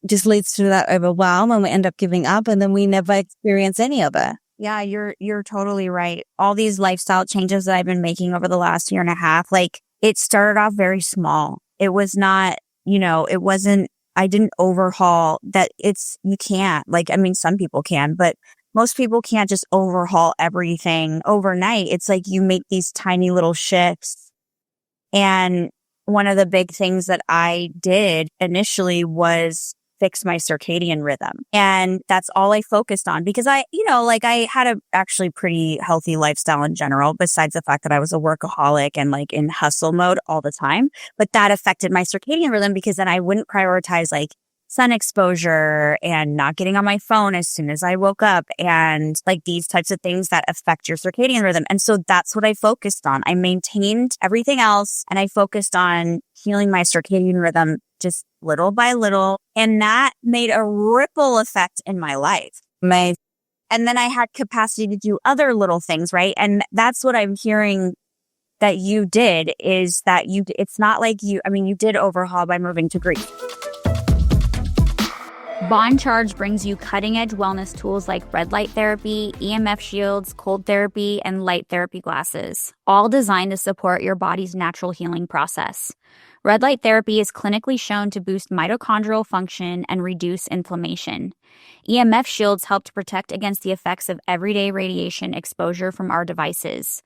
just leads to that overwhelm and we end up giving up and then we never experience any of it. Yeah, you're totally right. All these lifestyle changes that I've been making over the last year and a half, like it started off very small. It was not, I didn't overhaul that. You can't, like, I mean, some people can, but most people can't just overhaul everything overnight. It's like you make these tiny little shifts. And one of the big things that I did initially was fix my circadian rhythm. And that's all I focused on because I had a actually pretty healthy lifestyle in general, besides the fact that I was a workaholic and like in hustle mode all the time. But that affected my circadian rhythm because then I wouldn't prioritize like sun exposure and not getting on my phone as soon as I woke up and like these types of things that affect your circadian rhythm. And so that's what I focused on. I maintained everything else and I focused on healing my circadian rhythm just little by little. And that made a ripple effect in my life. Amazing. And then I had capacity to do other little things, right? And that's what I'm hearing that you did is that it's not like you did overhaul by moving to Greece. Bond Charge brings you cutting-edge wellness tools like red light therapy, EMF shields, cold therapy, and light therapy glasses, all designed to support your body's natural healing process. Red light therapy is clinically shown to boost mitochondrial function and reduce inflammation. EMF shields help to protect against the effects of everyday radiation exposure from our devices.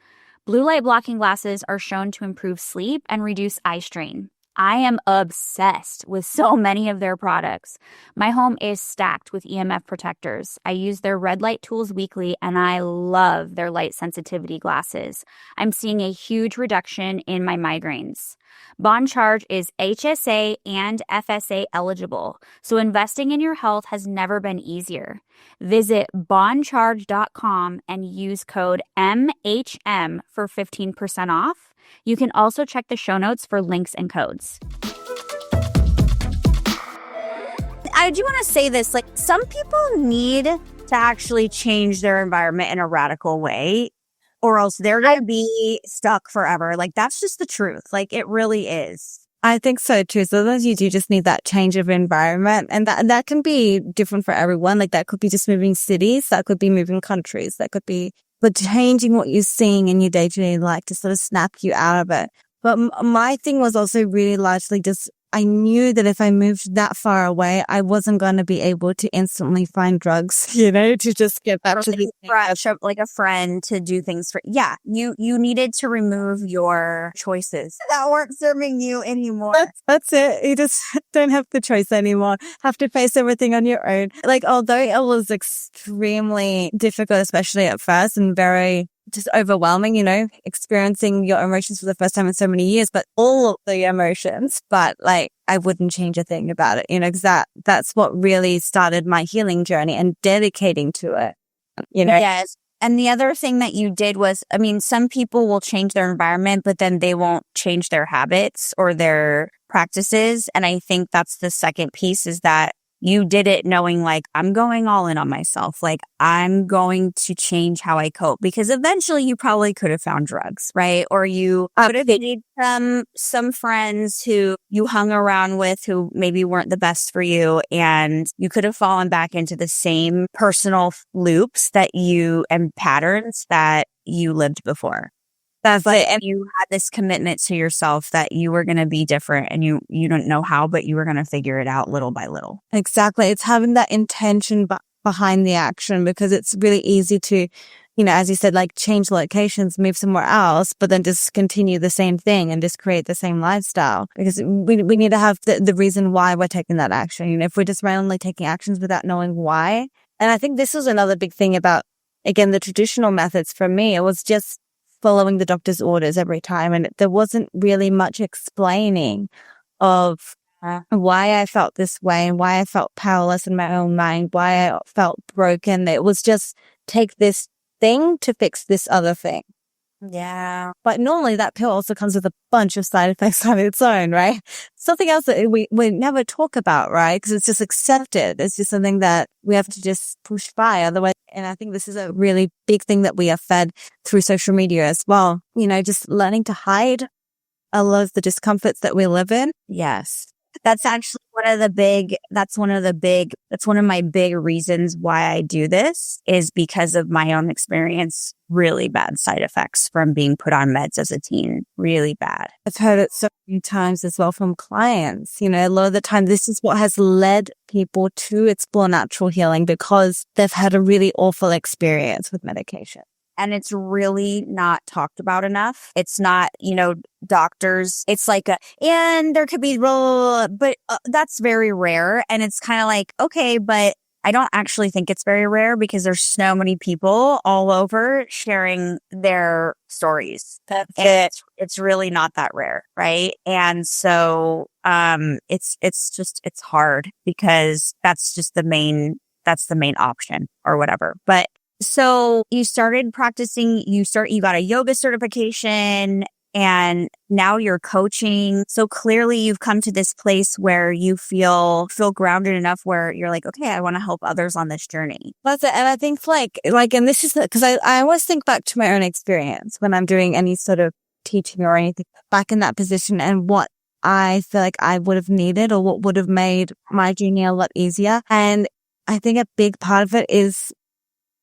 Blue light blocking glasses are shown to improve sleep and reduce eye strain. I am obsessed with so many of their products. My home is stacked with EMF protectors. I use their red light tools weekly and I love their light sensitivity glasses. I'm seeing a huge reduction in my migraines. Bond Charge is HSA and FSA eligible, so investing in your health has never been easier. Visit bondcharge.com and use code MHM for 15% off. You can also check the show notes for links and codes. I do want to say this, like, some people need to actually change their environment in a radical way, or else they're going to be stuck forever. Like, that's just the truth. Like, it really is. I think so too. So those you do just need that change of environment, and that can be different for everyone. Like that could be just moving cities, that could be moving countries, that could be but changing what you're seeing in your day-to-day life to sort of snap you out of it. But my thing was also really largely just I knew that if I moved that far away, I wasn't going to be able to instantly find drugs, to just get back to the like a friend to do things for. Yeah, you needed to remove your choices that weren't serving you anymore. That's it. You just don't have the choice anymore. Have to face everything on your own. Like, although it was extremely difficult, especially at first, and very just overwhelming, experiencing your emotions for the first time in so many years, but all of the emotions, but like, I wouldn't change a thing about it, because that's what really started my healing journey and dedicating to it, Yes. And the other thing that you did was, I mean, some people will change their environment, but then they won't change their habits or their practices. And I think that's the second piece is that you did it knowing like, I'm going all in on myself. Like I'm going to change how I cope, because eventually you probably could have found drugs, right? Or you could have made some friends who you hung around with who maybe weren't the best for you. And you could have fallen back into the same personal loops and patterns that you lived before. But you had this commitment to yourself that you were going to be different, and you don't know how, but you were going to figure it out little by little. Exactly. It's having that intention behind the action, because it's really easy to, as you said, like change locations, move somewhere else, but then just continue the same thing and just create the same lifestyle, because we need to have the reason why we're taking that action. If we're just randomly taking actions without knowing why. And I think this was another big thing about, again, the traditional methods for me. It was just following the doctor's orders every time. And there wasn't really much explaining of why I felt this way and why I felt powerless in my own mind, why I felt broken. It was just take this thing to fix this other thing. Yeah. But normally that pill also comes with a bunch of side effects on its own, right? Something else that we never talk about, right? Because it's just accepted. It's just something that we have to just push by. Otherwise, and I think this is a really big thing that we are fed through social media as well. Just learning to hide a lot of the discomforts that we live in. Yes. That's actually that's one of my big reasons why I do this, is because of my own experience, really bad side effects from being put on meds as a teen, really bad. I've heard it so many times as well from clients. A lot of the time, this is what has led people to explore natural healing, because they've had a really awful experience with medication. And it's really not talked about enough. It's not, doctors, it's like and there could be, but that's very rare. And it's kind of like, okay, but I don't actually think it's very rare, because there's so many people all over sharing their stories. It's really not that rare. Right. And so, it's hard, because that's the main option or whatever. But so you started practicing, you got a yoga certification, and now you're coaching. So clearly you've come to this place where you feel grounded enough where you're like, okay, I want to help others on this journey. That's it. And I think and this is because I always think back to my own experience when I'm doing any sort of teaching or anything, back in that position, and what I feel like I would have needed or what would have made my journey a lot easier. And I think a big part of it is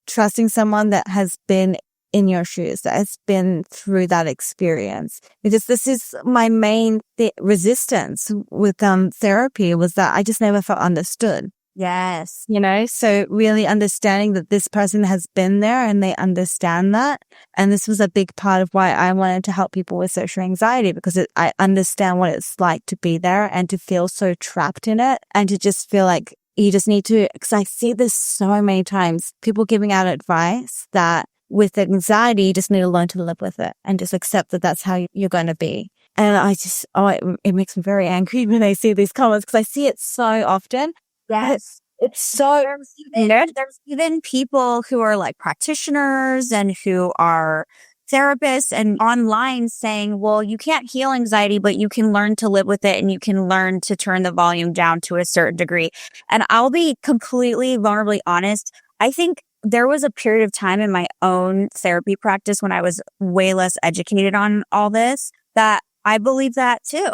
trusting someone that has been in your shoes, that has been through that experience. Because this is my main resistance with therapy, was that I just never felt understood. Yes. So really understanding that this person has been there and they understand that. And this was a big part of why I wanted to help people with social anxiety, because I understand what it's like to be there and to feel so trapped in it, and to just feel like you just need to, because I see this so many times, people giving out advice that with anxiety, you just need to learn to live with it and just accept that that's how you're going to be. And it makes me very angry when I see these comments, because I see it so often. Yes. It's so There's even people who are like practitioners and who are therapists and online saying, well, you can't heal anxiety, but you can learn to live with it, and you can learn to turn the volume down to a certain degree. And I'll be completely vulnerably honest. I think there was a period of time in my own therapy practice when I was way less educated on all this, that I believe that too.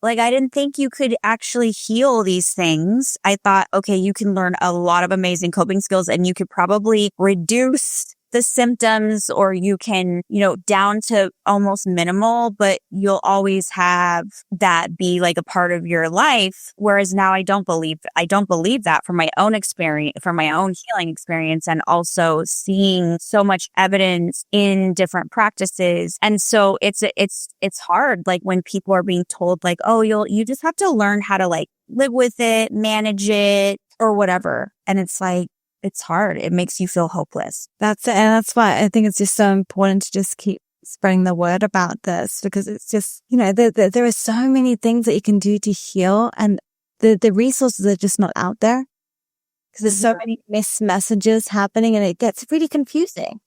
Like, I didn't think you could actually heal these things. I thought, okay, you can learn a lot of amazing coping skills and you could probably reduce the symptoms, or you can, down to almost minimal, but you'll always have that be like a part of your life. Whereas now I don't believe that from my own experience, from my own healing experience, and also seeing so much evidence in different practices. And so it's hard. Like when people are being told like, oh, you just have to learn how to like live with it, manage it, or whatever. And it's like, it's hard. It makes you feel hopeless. That's it. And that's why I think it's just so important to just keep spreading the word about this, because it's just, there are so many things that you can do to heal, and the resources are just not out there, because there's so many missed messages happening, and it gets really confusing,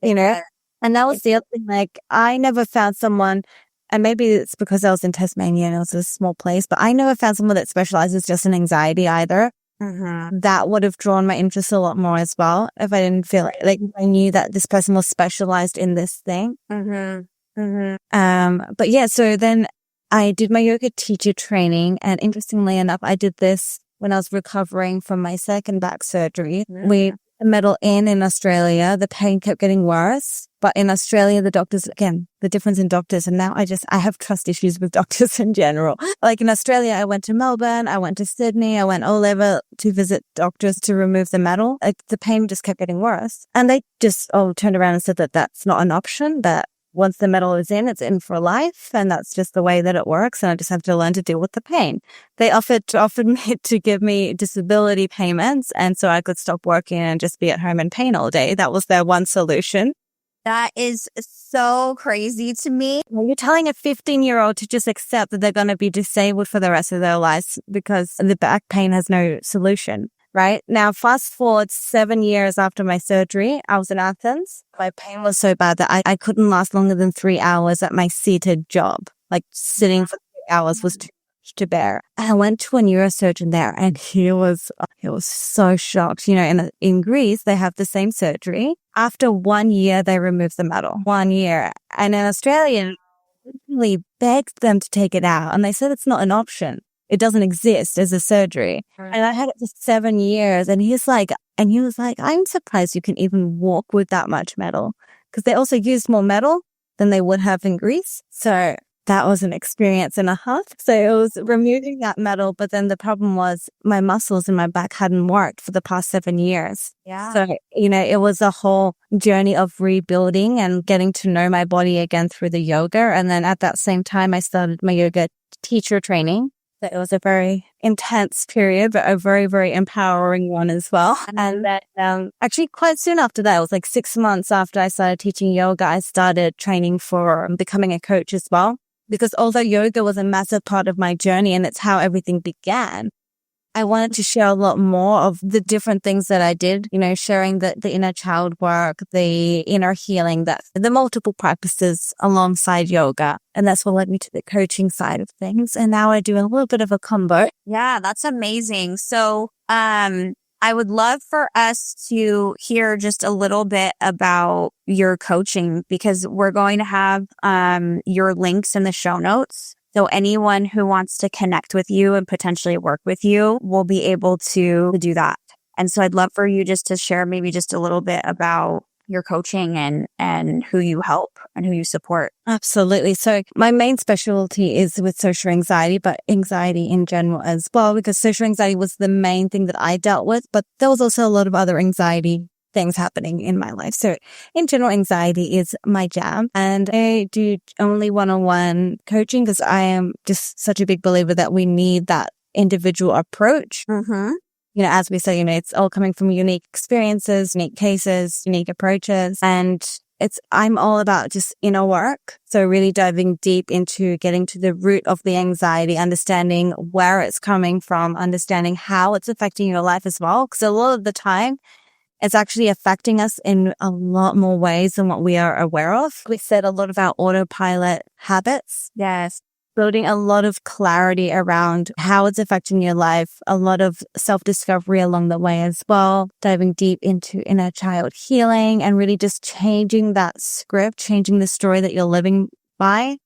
And that was the other thing. Like, I never found someone, and maybe it's because I was in Tasmania and it was a small place, but I never found someone that specializes just in anxiety either. That would have drawn my interest a lot more as well, if I didn't feel like I knew that this person was specialized in this thing. But yeah, so then I did my yoga teacher training, and interestingly enough, I did this when I was recovering from my second back surgery. We metal in Australia, the pain kept getting worse. But in Australia, the doctors, again, the difference in doctors. And now I have trust issues with doctors in general. Like in Australia, I went to Melbourne, I went to Sydney, I went all over to visit doctors to remove the metal. Like the pain just kept getting worse. And they just turned around and said that that's not an option, that once the metal is in, it's in for life. And that's just the way that it works. And I just have to learn to deal with the pain. They offered me to give me disability payments, and so I could stop working and just be at home in pain all day. That was their one solution. That is so crazy to me. You're telling a 15-year-old to just accept that they're going to be disabled for the rest of their lives because the back pain has no solution. Right now, fast forward 7 years after my surgery, I was in Athens. My pain was so bad that I couldn't last longer than 3 hours at my seated job. Like sitting for 3 hours was too much to bear. And I went to a neurosurgeon there, and he was so shocked. In Greece, they have the same surgery. After 1 year, they remove the metal. 1 year. And in Australia, I really begged them to take it out, and they said it's not an option. It doesn't exist as a surgery. Right. And I had it for 7 years, and he was like, I'm surprised you can even walk with that much metal, because they also used more metal than they would have in Greece. So that was an experience and a half. So it was removing that metal. But then the problem was my muscles in my back hadn't worked for the past 7 years. Yeah. So, it was a whole journey of rebuilding and getting to know my body again through the yoga. And then at that same time, I started my yoga teacher training. So it was a very intense period, but a very, very empowering one as well. And then actually quite soon after that, it was like 6 months after I started teaching yoga, I started training for becoming a coach as well. Because although yoga was a massive part of my journey and it's how everything began, I wanted to share a lot more of the different things that I did, sharing the inner child work, the inner healing, the multiple practices alongside yoga. And that's what led me to the coaching side of things. And now I do a little bit of a combo. Yeah, that's amazing. So, I would love for us to hear just a little bit about your coaching, because we're going to have, your links in the show notes. So anyone who wants to connect with you and potentially work with you will be able to do that. And so I'd love for you just to share maybe just a little bit about your coaching and who you help and who you support? Absolutely. So my main specialty is with social anxiety, but anxiety in general as well, because social anxiety was the main thing that I dealt with, but there was also a lot of other anxiety things happening in my life. So in general, anxiety is my jam, and I do only one-on-one coaching because I am just such a big believer that we need that individual approach. Mm-hmm. You know, as we say, you know, it's all coming from unique experiences, unique cases, unique approaches. And I'm all about just inner work. So really diving deep into getting to the root of the anxiety, understanding where it's coming from, understanding how it's affecting your life as well. Because a lot of the time, it's actually affecting us in a lot more ways than what we are aware of. We said a lot of our autopilot habits. Yes. Building a lot of clarity around how it's affecting your life, a lot of self-discovery along the way as well, diving deep into inner child healing and really just changing that script, changing the story that you're living by,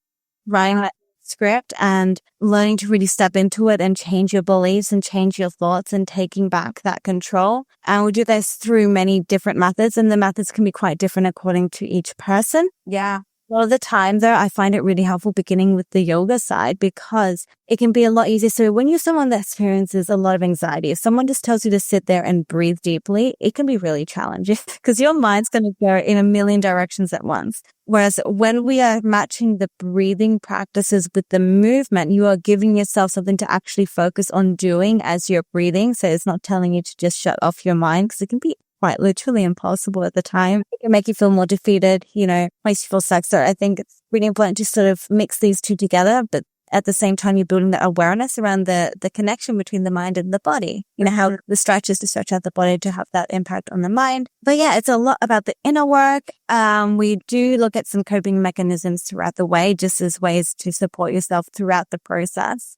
writing that script and learning to really step into it and change your beliefs and change your thoughts and taking back that control. And we do this through many different methods, and the methods can be quite different according to each person. Yeah. A lot of the time, though, I find it really helpful beginning with the yoga side because it can be a lot easier. So when you're someone that experiences a lot of anxiety, if someone just tells you to sit there and breathe deeply, it can be really challenging because your mind's going to go in a million directions at once. Whereas when we are matching the breathing practices with the movement, you are giving yourself something to actually focus on doing as you're breathing. So it's not telling you to just shut off your mind because it can be quite literally impossible at the time. It can make you feel more defeated, you know, makes you feel stuck. So I think it's really important to sort of mix these two together, but at the same time, you're building that awareness around the connection between the mind and the body. You know, how the stretches to stretch out the body to have that impact on the mind. But yeah, it's a lot about the inner work. We do look at some coping mechanisms throughout the way, just as ways to support yourself throughout the process.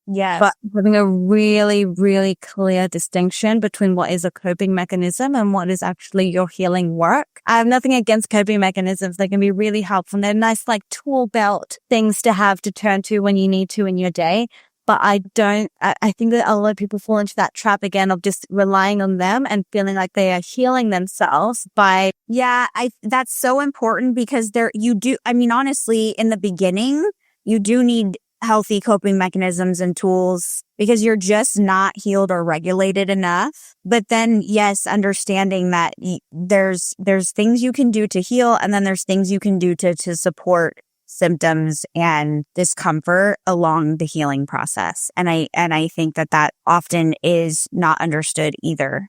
Yes. But having a really, really clear distinction between what is a coping mechanism and what is actually your healing work. I have nothing against coping mechanisms. They can be really helpful. And they're nice, like tool belt things to have to turn to when you need to in your day. But I think that a lot of people fall into that trap again of just relying on them and feeling like they are healing themselves by. Yeah, that's so important because honestly, in the beginning, you do need healthy coping mechanisms and tools because you're just not healed or regulated enough. But then, yes, understanding that there's things you can do to heal, and then there's things you can do to support symptoms and discomfort along the healing process. And I think that often is not understood either.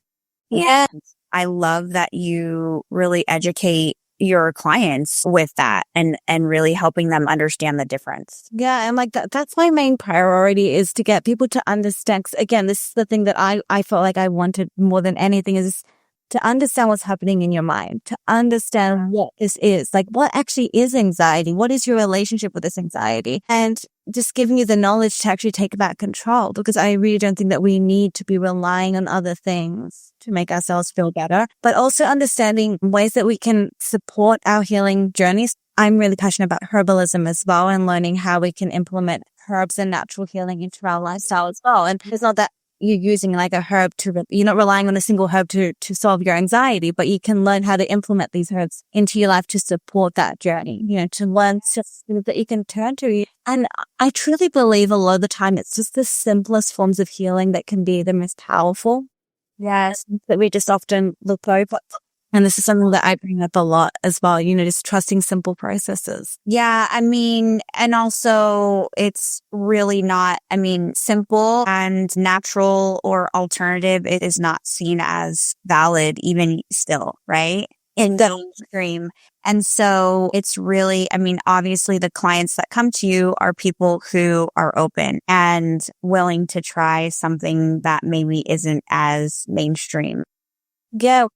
Yeah. And I love that you really educate your clients with that and really helping them understand the difference. Yeah. And like that's my main priority is to get people to understand. 'Cause again, this is the thing that I felt like I wanted more than anything is to understand what's happening in your mind, to understand what this is, like what actually is anxiety? What is your relationship with this anxiety? And just giving you the knowledge to actually take back control, because I really don't think that we need to be relying on other things to make ourselves feel better, but also understanding ways that we can support our healing journeys. I'm really passionate about herbalism as well and learning how we can implement herbs and natural healing into our lifestyle as well. And it's not that you're using like a herb you're not relying on a single herb to solve your anxiety, but you can learn how to implement these herbs into your life to support that journey, you know, to learn systems that you can turn to. And I truly believe a lot of the time it's just the simplest forms of healing that can be the most powerful. Yes. That we just often look over. And this is something that I bring up a lot as well, you know, just trusting simple processes. Yeah, and also it's really not, simple and natural or alternative, it is not seen as valid even still, right? In the mainstream. And so it's really, obviously the clients that come to you are people who are open and willing to try something that maybe isn't as mainstream. Yeah.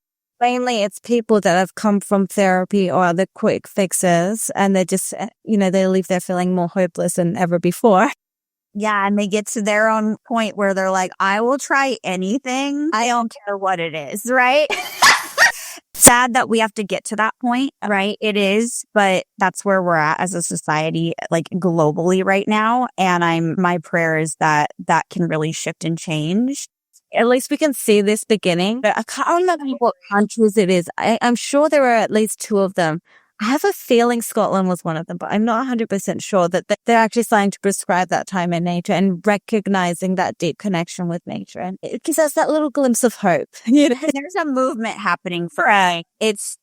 Mainly it's people that have come from therapy or other quick fixes, and they just, you know, they leave there feeling more hopeless than ever before. Yeah, and they get to their own point where they're like, I will try anything. I don't care what it is, right? Sad that we have to get to that point, right? It is, but that's where we're at as a society, like globally right now. And my prayer is that can really shift and change. at least we can see this beginning. But I can't remember what countries it is. I'm sure there are at least 2 of them. I have a feeling Scotland was one of them, but I'm not 100% sure that they're actually starting to prescribe that time in nature and recognizing that deep connection with nature. And it gives us that little glimpse of hope. You know? There's a movement happening for it's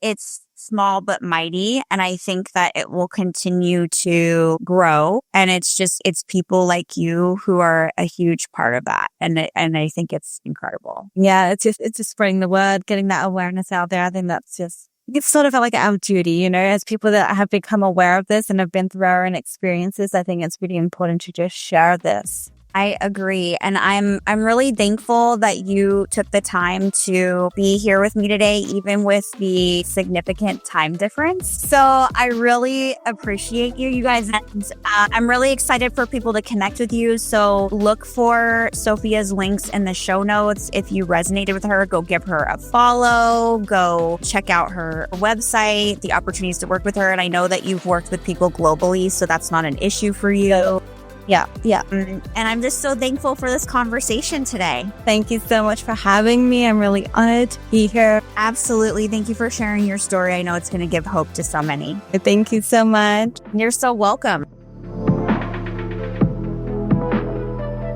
small but mighty, and I think that it will continue to grow. And it's people like you who are a huge part of that, and I think it's incredible. Yeah, it's just spreading the word, getting that awareness out there. I think it's sort of like our duty, you know, as people that have become aware of this and have been through our own experiences. I think it's really important to just share this. I agree. And I'm really thankful that you took the time to be here with me today, even with the significant time difference. So I really appreciate you guys. And I'm really excited for people to connect with you. So look for Sofia's links in the show notes. If you resonated with her, go give her a follow, go check out her website, the opportunities to work with her. And I know that you've worked with people globally, so that's not an issue for you. Yeah. And I'm just so thankful for this conversation today. Thank you so much for having me. I'm really honored to be here. Absolutely. Thank you for sharing your story. I know it's going to give hope to so many. Thank you so much. You're so welcome.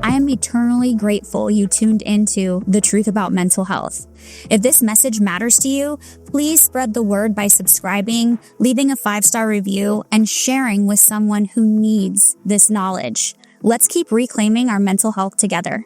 I am eternally grateful you tuned into The Truth About Mental Health. If this message matters to you, please spread the word by subscribing, leaving a 5-star review, and sharing with someone who needs this knowledge. Let's keep reclaiming our mental health together.